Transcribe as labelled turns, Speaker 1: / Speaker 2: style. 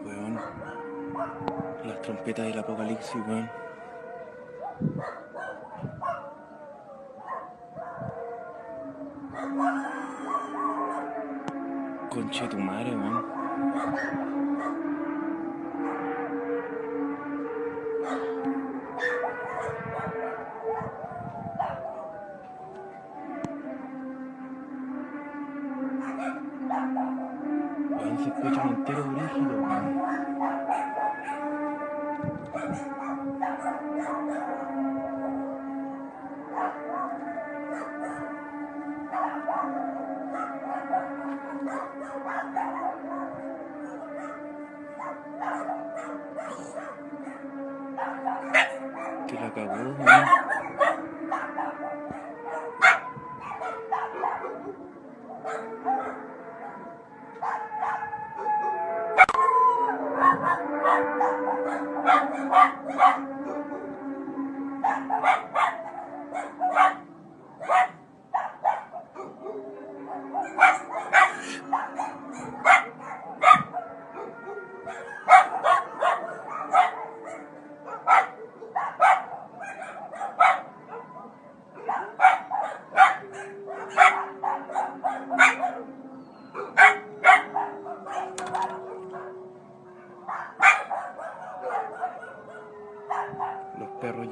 Speaker 1: Weón. Las trompetas del apocalipsis, weón. Conche tu madre, weón. Weón, se escucha un entero brígido, weón. Que la cagó, weón. Los perros